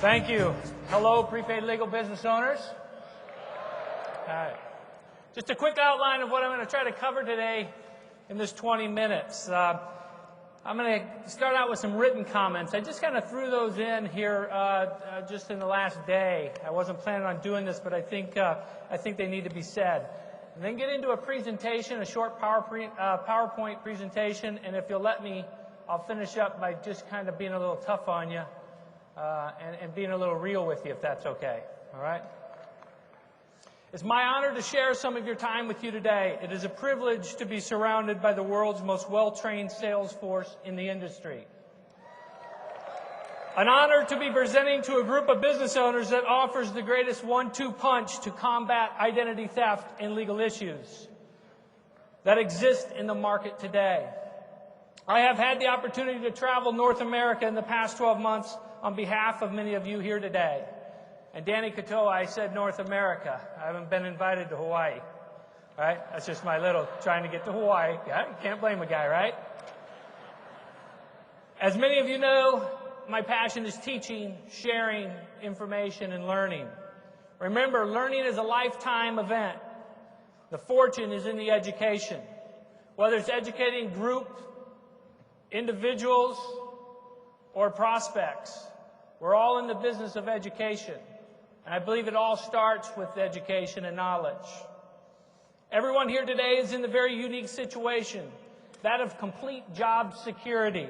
Thank you. Hello, prepaid legal business owners. All right. Just a quick outline of what I'm going to try to cover today in this 20 minutes. I'm going to start out with some written comments. I just kind of threw those in here just in the last day. I wasn't planning on doing this, but I think they need to be said. And then get into a presentation, a short PowerPoint presentation, and if you'll let me, I'll finish up by just kind of being a little tough on you and being a little real with you, if that's okay. All right? It's my honor to share some of your time with you today. It is a privilege to be surrounded by the world's most well-trained sales force in the industry. An honor to be presenting to a group of business owners that offers the greatest one-two punch to combat identity theft and legal issues that exist in the market today. I have had the opportunity to travel North America in the past 12 months on behalf of many of you here today. And Danny Katoa, I said North America. I haven't been invited to Hawaii. All right? That's just my little trying to get to Hawaii. Yeah, you can't blame a guy, right? As many of you know, my passion is teaching, sharing information, and learning. Remember, learning is a lifetime event. The fortune is in the education. Whether it's educating groups, individuals, or prospects, we're all in the business of education. And I believe it all starts with education and knowledge. Everyone here today is in the very unique situation, that of complete job security.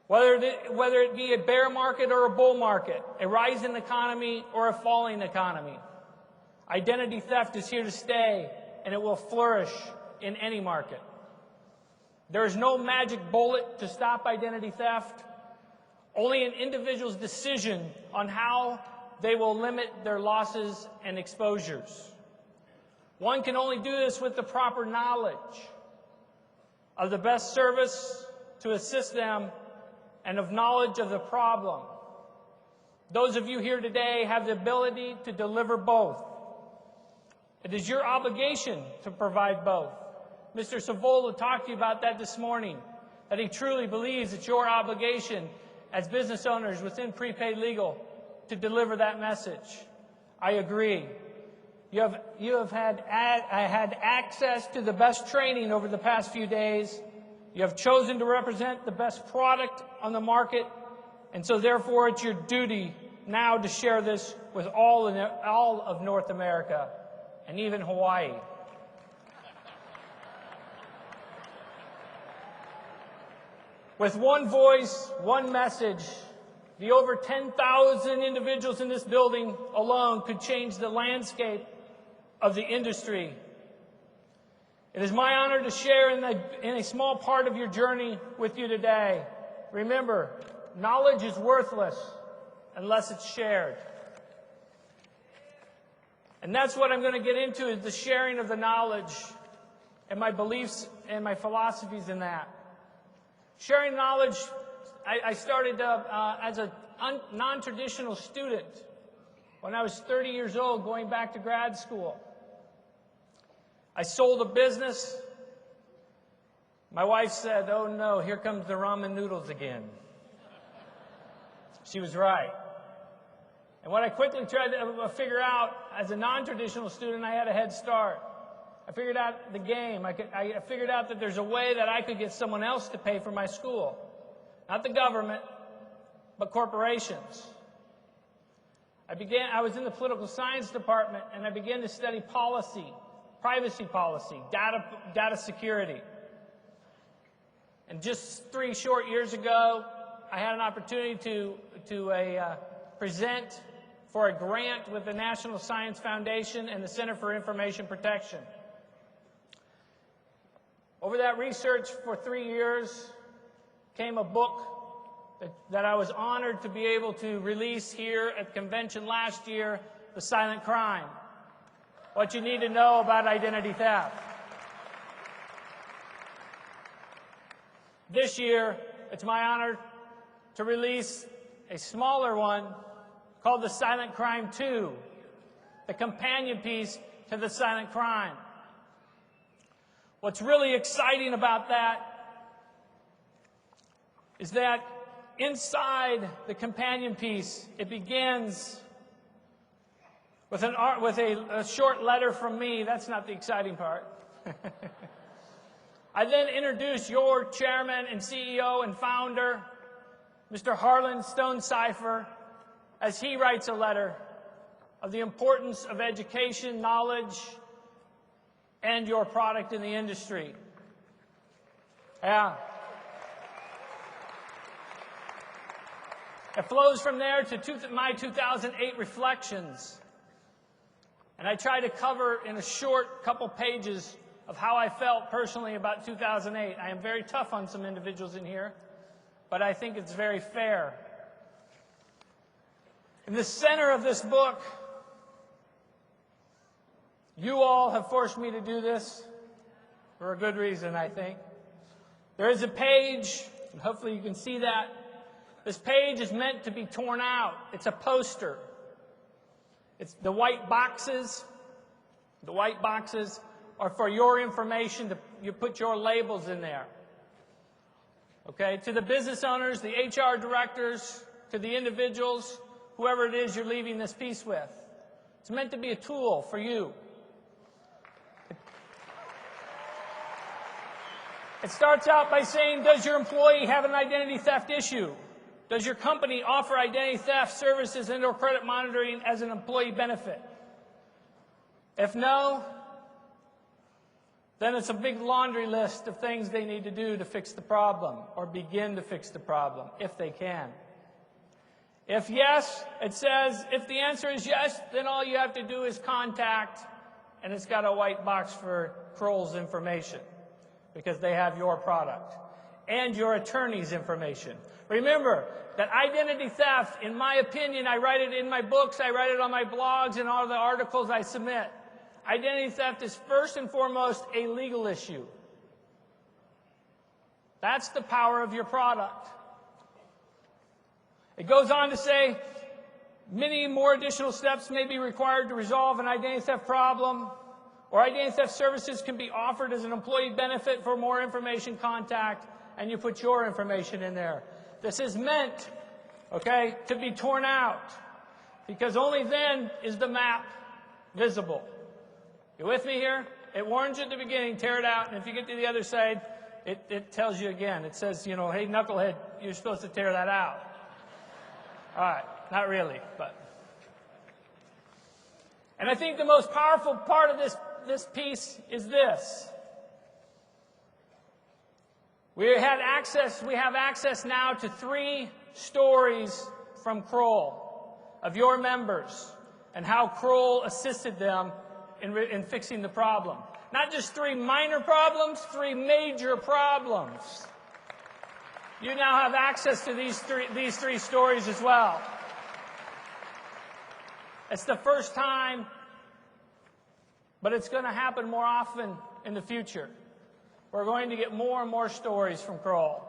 Whether it be a bear market or a bull market, a rising economy or a falling economy, identity theft is here to stay, and it will flourish in any market. There is no magic bullet to stop identity theft. Only an individual's decision on how they will limit their losses and exposures. One can only do this with the proper knowledge of the best service to assist them and of knowledge of the problem. Those of you here today have the ability to deliver both. It is your obligation to provide both. Mr. Savola talked to you about that this morning, that he truly believes it's your obligation as business owners within prepaid legal to deliver that message. I agree. I had access to the best training over the past few days. You have chosen to represent the best product on the market, and so therefore it's your duty now to share this with all of North America and even Hawaii. With one voice, one message, the over 10,000 individuals in this building alone could change the landscape of the industry. It is my honor to share in a small part of your journey with you today. Remember, knowledge is worthless unless it's shared. And that's what I'm going to get into, is the sharing of the knowledge and my beliefs and my philosophies in that. Sharing knowledge, I started as a non-traditional student when I was 30 years old, going back to grad school. I sold a business. My wife said, "Oh no, here comes the ramen noodles again." She was right. And what I quickly tried to figure out, as a non-traditional student, I had a head start. I figured out the game. I figured out that there's a way that I could get someone else to pay for my school. Not the government, but corporations. I was in the political science department, and I began to study policy, privacy policy, data security. And just 3 short years ago, I had an opportunity to present for a grant with the National Science Foundation and the Center for Information Protection. Over that research for 3 years came a book that I was honored to be able to release here at the convention last year, The Silent Crime: What You Need to Know About Identity Theft. This year, it's my honor to release a smaller one called The Silent Crime 2, the companion piece to The Silent Crime. What's really exciting about that is that inside the companion piece, it begins with a short letter from me. That's not the exciting part. I then introduce your chairman and CEO and founder, Mr. Harlan Stone Cipher, as he writes a letter of the importance of education, knowledge, and your product in the industry. Yeah. It flows from there to my 2008 reflections. And I try to cover in a short couple pages of how I felt personally about 2008. I am very tough on some individuals in here, but I think it's very fair. In the center of this book, you all have forced me to do this for a good reason, I think. There is a page, and hopefully you can see that. This page is meant to be torn out. It's a poster. It's the white boxes. The white boxes are for your information. You put your labels in there. Okay? To the business owners, the HR directors, to the individuals, whoever it is you're leaving this piece with. It's meant to be a tool for you. It starts out by saying, does your employee have an identity theft issue? Does your company offer identity theft services and/or credit monitoring as an employee benefit? If no, then it's a big laundry list of things they need to do to fix the problem or begin to fix the problem, if they can. If yes, it says, if the answer is yes, then all you have to do is contact, and it's got a white box for Kroll's information, because they have your product and your attorney's information. Remember that identity theft, in my opinion, I write it in my books, I write it on my blogs and all the articles I submit. Identity theft is first and foremost a legal issue. That's the power of your product. It goes on to say, many more additional steps may be required to resolve an identity theft problem, or identity theft services can be offered as an employee benefit. For more information, contact, and you put your information in there. This is meant, okay, to be torn out, because only then is the map visible. You with me here? It warns you at the beginning, tear it out, and if you get to the other side, it tells you again. It says, you know, hey, knucklehead, you're supposed to tear that out. All right, not really, but. And I think the most powerful part of this piece is this. We have access now to 3 stories from Kroll of your members and how Kroll assisted them in fixing the problem. Not just 3 minor problems, 3 major problems. You now have access to these three stories as well. It's the first time, but it's going to happen more often in the future. We're going to get more and more stories from Kroll.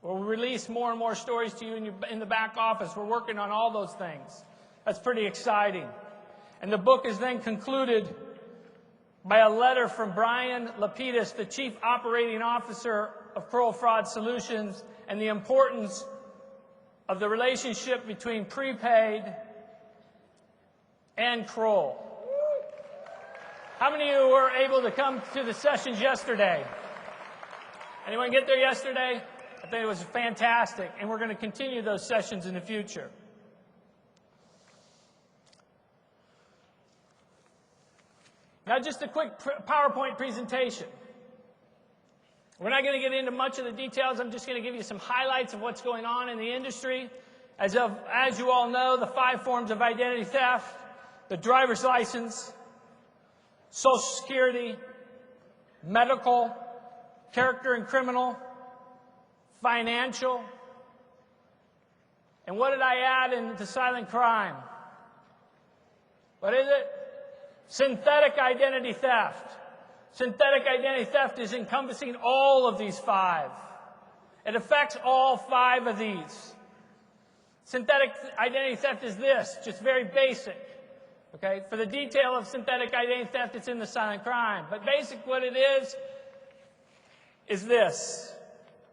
We'll release more and more stories to you in the back office. We're working on all those things. That's pretty exciting. And the book is then concluded by a letter from Brian Lapidus, the Chief Operating Officer of Kroll Fraud Solutions, and the importance of the relationship between prepaid and Kroll. How many of you were able to come to the sessions yesterday? Anyone get there yesterday? I think it was fantastic, and we're going to continue those sessions in the future. Now, just a quick PowerPoint presentation. We're not going to get into much of the details. I'm just going to give you some highlights of what's going on in the industry. As you all know, the 5 forms of identity theft: the driver's license, Social Security, medical, character and criminal, financial, and what did I add into silent crime? What is it? Synthetic identity theft. Synthetic identity theft is encompassing all of these 5. It affects all 5 of these. Synthetic identity theft is this, just very basic. Okay? For the detail of synthetic identity theft, it's in the silent crime. But basic what it is this.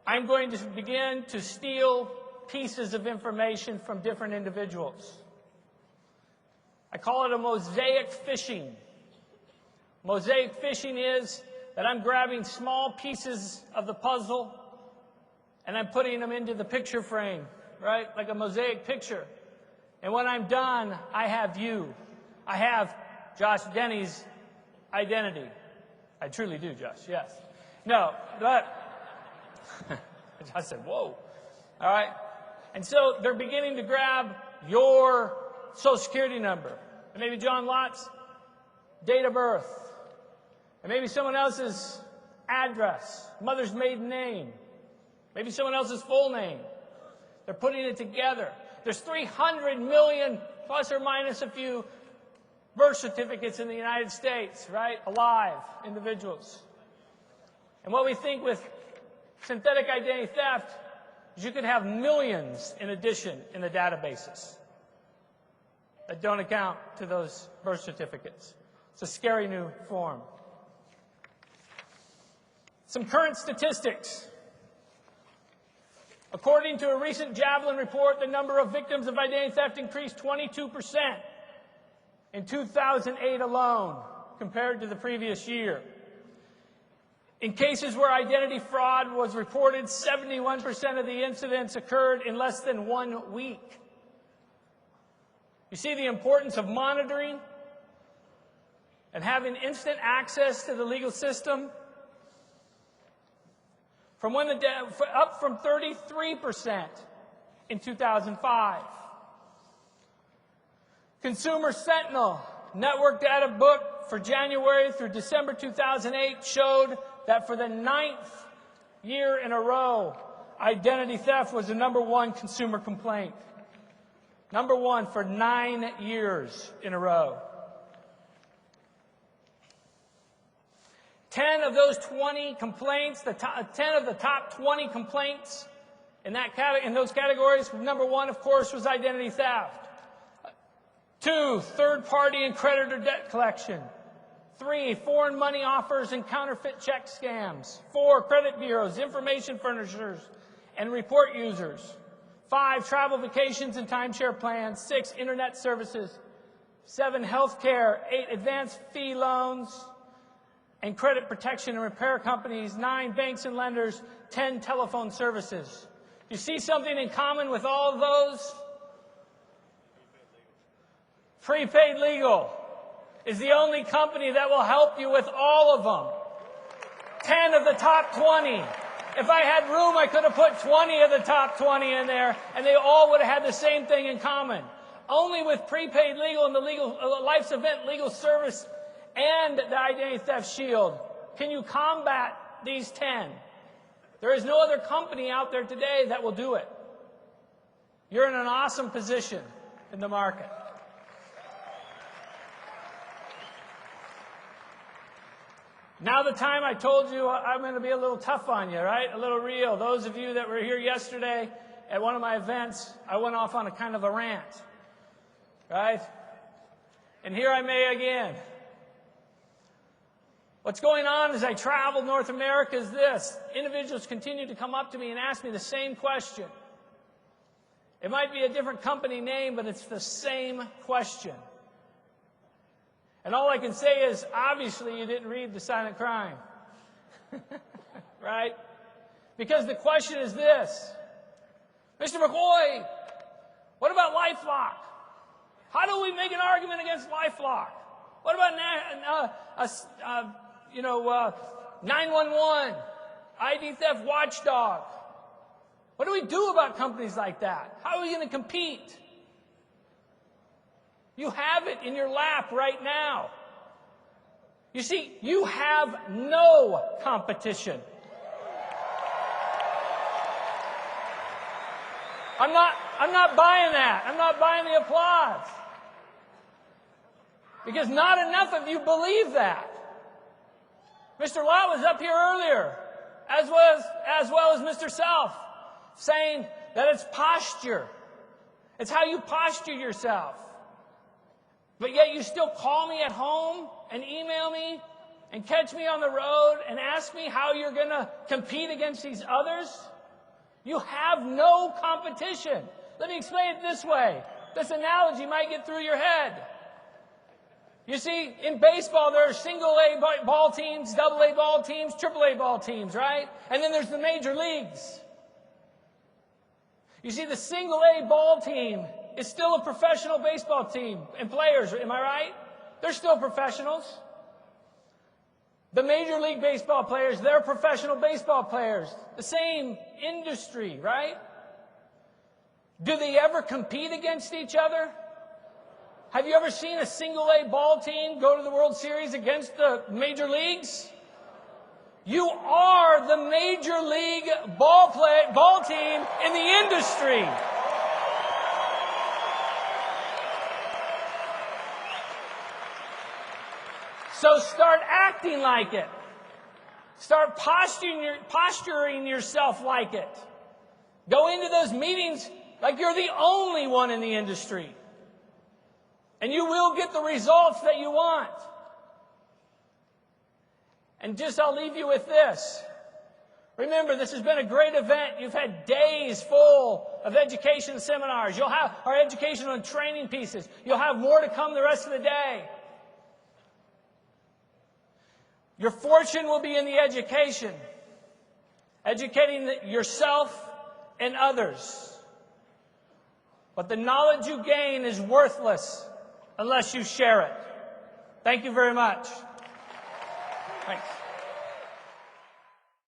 I'm going to begin to steal pieces of information from different individuals. I call it a mosaic phishing. Mosaic phishing is that I'm grabbing small pieces of the puzzle and I'm putting them into the picture frame, right? Like a mosaic picture. And when I'm done, I have you. I have Josh Denny's identity. I truly do, Josh, yes. No, but I said, whoa. All right? And so they're beginning to grab your Social Security number. And maybe John Lott's date of birth. And maybe someone else's address, mother's maiden name. Maybe someone else's full name. They're putting it together. There's 300 million, plus or minus a few, birth certificates in the United States, right? Alive individuals. And what we think with synthetic identity theft is you could have millions in addition in the databases that don't account to those birth certificates. It's a scary new form. Some current statistics. According to a recent Javelin report, the number of victims of identity theft increased 22% in 2008 alone compared to the previous year. In cases where identity fraud was reported, 71% of the incidents occurred in less than 1 week. You see the importance of monitoring and having instant access to the legal system? Up from 33% in 2005. Consumer Sentinel network data book for January through December 2008 showed that for the 9th year in a row, identity theft was the #1 consumer complaint. #1 for 9 years in a row. 10 of those 20 complaints, 10 of the top 20 complaints in those categories, #1, of course, was identity theft. 2, third-party and creditor debt collection. 3, foreign money offers and counterfeit check scams. 4, credit bureaus, information furnishers, and report users. 5, travel vacations and timeshare plans. 6, internet services. 7, healthcare. 8, advanced fee loans and credit protection and repair companies. 9, banks and lenders. 10, telephone services. You see something in common with all of those? Prepaid Legal is the only company that will help you with all of them. 10 of the top 20. If I had room, I could have put 20 of the top 20 in there, and they all would have had the same thing in common. Only with Prepaid Legal and the Life's Event Legal Service and the Identity Theft Shield can you combat these 10. There is no other company out there today that will do it. You're in an awesome position in the market. Now the time I told you I'm going to be a little tough on you, right? A little real. Those of you that were here yesterday at one of my events, I went off on a kind of a rant, right? And here I may again. What's going on as I travel North America is this. Individuals continue to come up to me and ask me the same question. It might be a different company name, but it's the same question. And all I can say is, obviously, you didn't read The Silent Crime. Right? Because the question is this. Mr. McCoy, what about LifeLock? How do we make an argument against LifeLock? What about 911, ID theft watchdog? What do we do about companies like that? How are we going to compete? You have it in your lap right now. You see, you have no competition. I'm not buying that. I'm not buying the applause. Because not enough of you believe that. Mr. Lott was up here earlier, as well as Mr. Self, saying that it's posture. It's how you posture yourself. But yet you still call me at home and email me and catch me on the road and ask me how you're going to compete against these others, you have no competition. Let me explain it this way. This analogy might get through your head. You see, in baseball, there are single-A ball teams, double-A ball teams, triple-A ball teams, right? And then there's the major leagues. You see, the single-A ball team is still a professional baseball team and players, am I right? They're still professionals. The Major League Baseball players, they're professional baseball players. The same industry, right? Do they ever compete against each other? Have you ever seen a single-A ball team go to the World Series against the major leagues? You are the major league ball team in the industry. So start acting like it. Start posturing yourself like it. Go into those meetings like you're the only one in the industry. And you will get the results that you want. And I'll leave you with this. Remember, this has been a great event. You've had days full of education seminars. You'll have our educational and training pieces. You'll have more to come the rest of the day. Your fortune will be in the education. Educating yourself and others. But the knowledge you gain is worthless unless you share it. Thank you very much. Thanks.